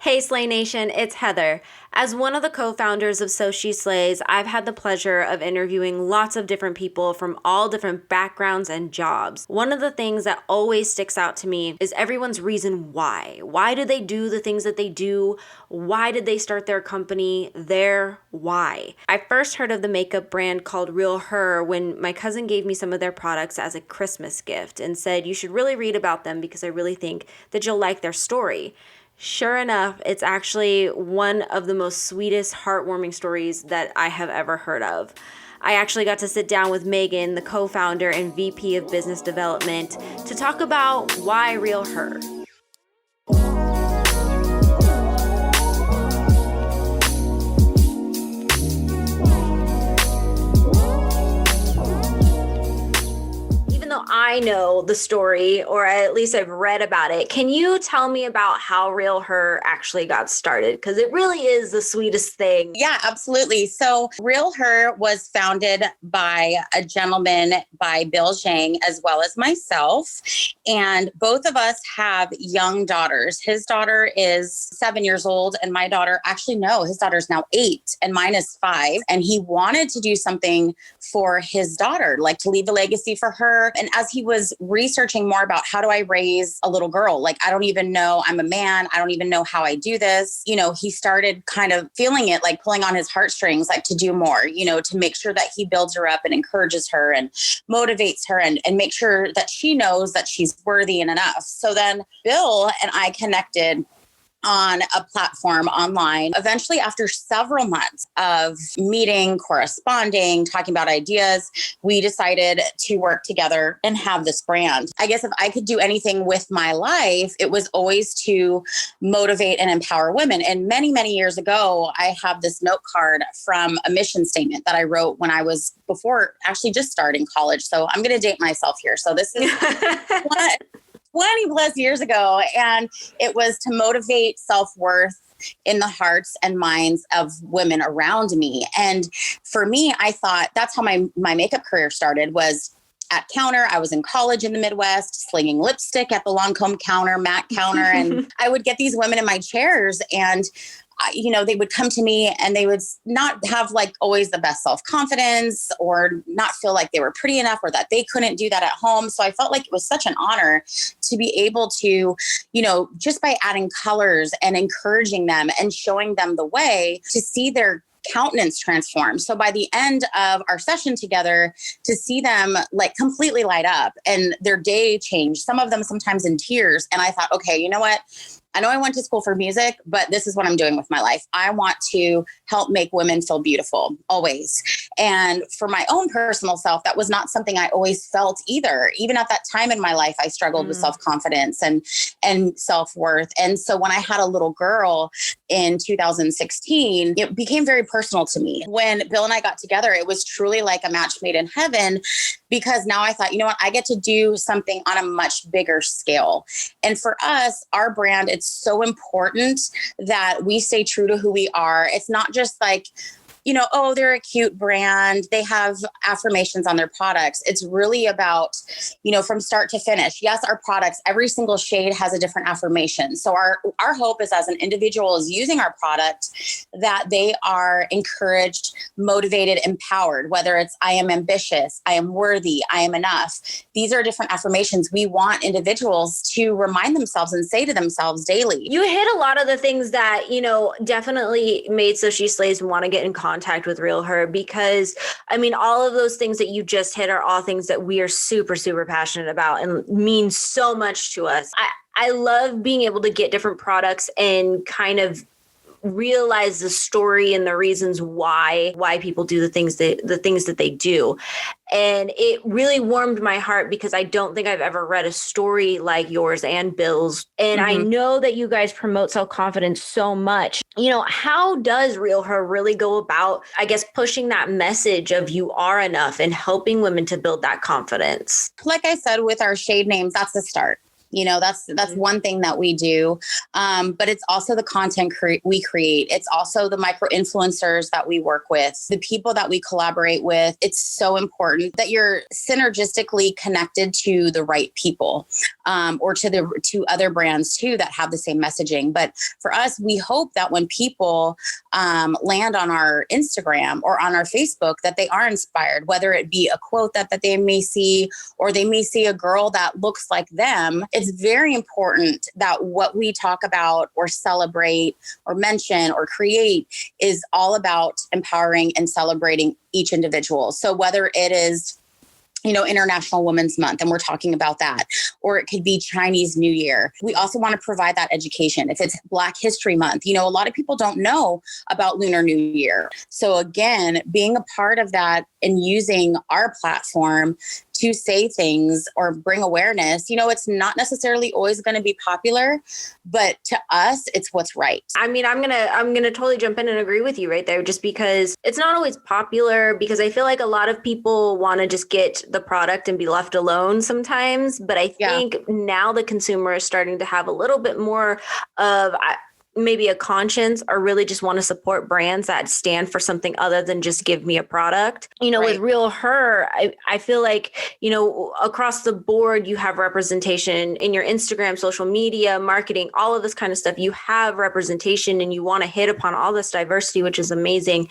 Hey Slay Nation, it's Heather. As one of the co-founders of So She Slays, I've had the pleasure of interviewing lots of different people from all different backgrounds and jobs. One of the things that always sticks out to me is everyone's reason why. Why do they do the things that they do? Why did they start their company? Their why. I first heard of the makeup brand called REALHER when my cousin gave me some of their products as a Christmas gift and said, you should really read about them because I really think that you'll like their story. Sure enough, it's actually one of the most sweetest, heartwarming stories that I have ever heard of. I actually got to sit down with Megan, the co-founder and VP of Business Development, to talk about why REALHER. I know the story, or at least I've read about it. Can you tell me about how REALHER actually got started? Because it really is the sweetest thing. Yeah, absolutely. So REALHER was founded by a gentleman by Bill Zhang, as well as myself. And both of us have young daughters. His daughter is 7 years old, and my daughter, actually, no, his daughter is now 8 and mine is 5. And he wanted to do something for his daughter, like to leave a legacy for her. And as he was researching more about how do I raise a little girl, like, I don't even know, I'm a man, I don't even know how I do this. He started kind of feeling it, like pulling on his heartstrings, like to do more, to make sure that he builds her up and encourages her and motivates her and make sure that she knows that she's worthy and enough. So then Bill and I connected on a platform online. Eventually, after several months of meeting, corresponding, talking about ideas, we decided to work together and have this brand. I guess if I could do anything with my life, it was always to motivate and empower women. And many, many years ago, I have this note card from a mission statement that I wrote when I was before actually just starting college. So I'm going to date myself here. So this is 20 plus years ago. And it was to motivate self-worth in the hearts and minds of women around me. And for me, I thought that's how my makeup career started, was at counter. I was in college in the Midwest, slinging lipstick at the Lancome counter, MAC counter. And I would get these women in my chairs and they would come to me and they would not have like always the best self-confidence or not feel like they were pretty enough or that they couldn't do that at home. So I felt like it was such an honor to be able to, just by adding colors and encouraging them and showing them the way, to see their countenance transform. So by the end of our session together, to see them like completely light up and their day change, some of them sometimes in tears. And I thought, okay, you know what? I know I went to school for music, but this is what I'm doing with my life. I want to help make women feel beautiful always. And for my own personal self, that was not something I always felt either. Even at that time in my life, I struggled with self-confidence and self-worth. And so when I had a little girl in 2016, it became very personal to me. When Bill and I got together, it was truly like a match made in heaven, because now I thought, you know what, I get to do something on a much bigger scale. And for us, our brand, it's so important that we stay true to who we are. It's not just like, oh, they're a cute brand, they have affirmations on their products. It's really about, from start to finish. Yes, our products, every single shade has a different affirmation. So our hope is, as an individual is using our product, that they are encouraged, motivated, empowered, whether it's I am ambitious, I am worthy, I am enough. These are different affirmations we want individuals to remind themselves and say to themselves daily. You hit a lot of the things that, definitely made So She Slays want to get in contact with REALHER, because all of those things that you just hit are all things that we are super, super passionate about and mean so much to us. I love being able to get different products and kind of realize the story and the reasons why people do the things that they do. And it really warmed my heart, because I don't think I've ever read a story like yours and Bill's. And I know that you guys promote self-confidence so much. How does REALHER really go about, I guess, pushing that message of you are enough and helping women to build that confidence? Like I said, with our shade names, that's the start. That's one thing that we do. But it's also the content we create. It's also the micro influencers that we work with, the people that we collaborate with. It's so important that you're synergistically connected to the right people, or to other brands too that have the same messaging. But for us, we hope that when people land on our Instagram or on our Facebook, that they are inspired, whether it be a quote that they may see, or they may see a girl that looks like them. It's very important that what we talk about or celebrate or mention or create is all about empowering and celebrating each individual. So whether it is International Women's Month, and we're talking about that, or it could be Chinese New Year. We also want to provide that education. If it's Black History Month, a lot of people don't know about Lunar New Year. So again, being a part of that and using our platform to say things or bring awareness, it's not necessarily always going to be popular, but to us, it's what's right. I mean, I'm gonna totally jump in and agree with you right there, just because it's not always popular, because I feel like a lot of people want to just get the product and be left alone sometimes. But I think now the consumer is starting to have a little bit more of maybe a conscience, or really just want to support brands that stand for something other than just give me a product. With REALHER, I feel like, across the board, you have representation in your Instagram, social media, marketing, all of this kind of stuff. You have representation and you want to hit upon all this diversity, which is amazing.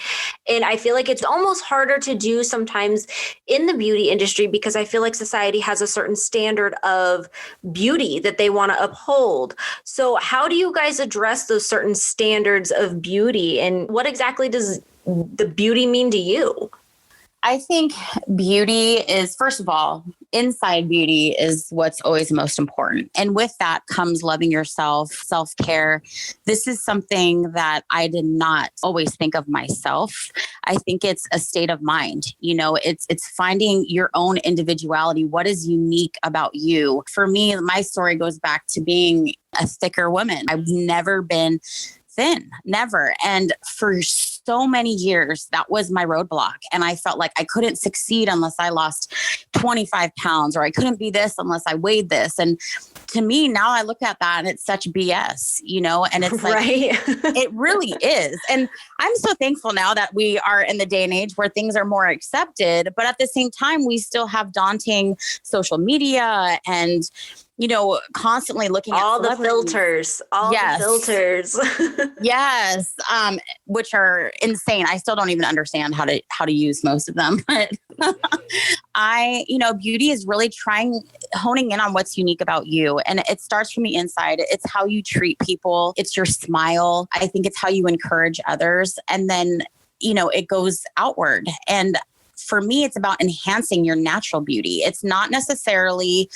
And I feel like it's almost harder to do sometimes in the beauty industry, because I feel like society has a certain standard of beauty that they want to uphold. So how do you guys address those certain standards of beauty, and what exactly does the beauty mean to you? I think beauty is, first of all, inside beauty is what's always most important. And with that comes loving yourself, self-care. This is something that I did not always think of myself. I think it's a state of mind. It's finding your own individuality. What is unique about you? For me, my story goes back to being a thicker woman. I've never been thin, never. And for so many years, that was my roadblock. And I felt like I couldn't succeed unless I lost 25 pounds, or I couldn't be this unless I weighed this. And to me, now I look at that and it's such BS, and it's like, right. It really is. And I'm so thankful now that we are in the day and age where things are more accepted. But at the same time, we still have daunting social media and constantly looking at all the filters, the filters. Yes. Which are insane. I still don't even understand how to use most of them. But beauty is really honing in on what's unique about you. And it starts from the inside. It's how you treat people. It's your smile. I think it's how you encourage others. And then, it goes outward. And for me, it's about enhancing your natural beauty. It's not necessarily,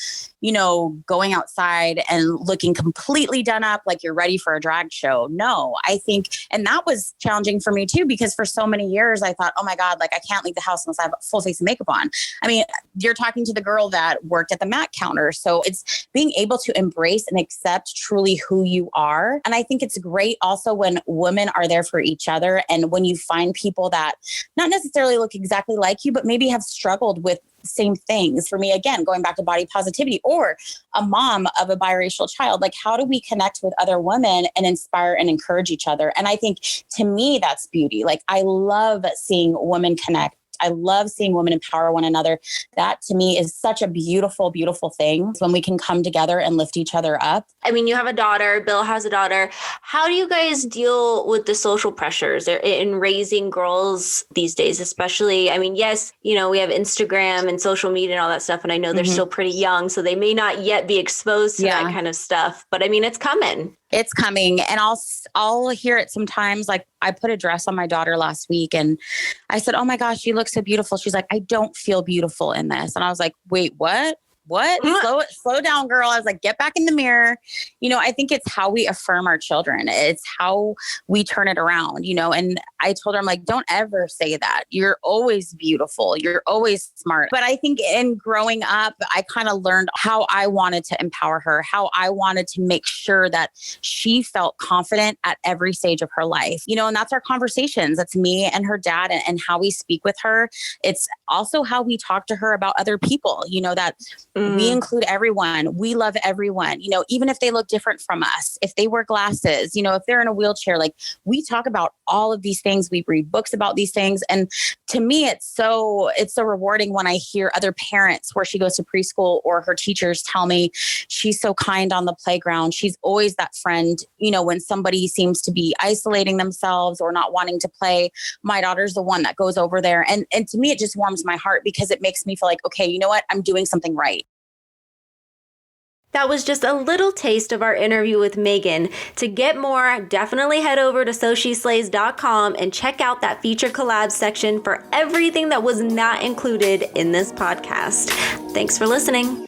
going outside and looking completely done up like you're ready for a drag show. No, I think, and that was challenging for me too, because for so many years I thought, oh my God, like I can't leave the house unless I have a full face of makeup on. I mean, you're talking to the girl that worked at the Mac counter. So it's being able to embrace and accept truly who you are. And I think it's great also when women are there for each other. And when you find people that not necessarily look exactly like you, but maybe have struggled with same things. For me, again, going back to body positivity, or a mom of a biracial child, like how do we connect with other women and inspire and encourage each other? And I think to me, that's beauty. Like I love seeing women connect. I love seeing women empower one another. That to me is such a beautiful, beautiful thing when we can come together and lift each other up. I mean, you have a daughter, Bill has a daughter. How do you guys deal with the social pressures in raising girls these days, especially? I mean, yes, we have Instagram and social media and all that stuff. And I know they're still pretty young, so they may not yet be exposed to that kind of stuff. But I mean, it's coming. It's coming. And I'll hear it sometimes. Like I put a dress on my daughter last week and I said, oh my gosh, you look so beautiful. She's like, I don't feel beautiful in this. And I was like, wait, what? Slow down, girl. I was like, get back in the mirror. I think it's how we affirm our children. It's how we turn it around, and I told her, I'm like, don't ever say that. You're always beautiful. You're always smart. But I think in growing up, I kind of learned how I wanted to empower her, how I wanted to make sure that she felt confident at every stage of her life, and that's our conversations. That's me and her dad and how we speak with her. It's also how we talk to her about other people, that We include everyone. We love everyone, even if they look different from us, if they wear glasses, if they're in a wheelchair, like we talk about all of these things. We read books about these things. And to me, it's so rewarding when I hear other parents where she goes to preschool or her teachers tell me she's so kind on the playground. She's always that friend, when somebody seems to be isolating themselves or not wanting to play, my daughter's the one that goes over there. And to me, it just warms my heart because it makes me feel like, okay, you know what? I'm doing something right. That was just a little taste of our interview with Megan. To get more, definitely head over to SoSheSlays.com and check out that feature collab section for everything that was not included in this podcast. Thanks for listening.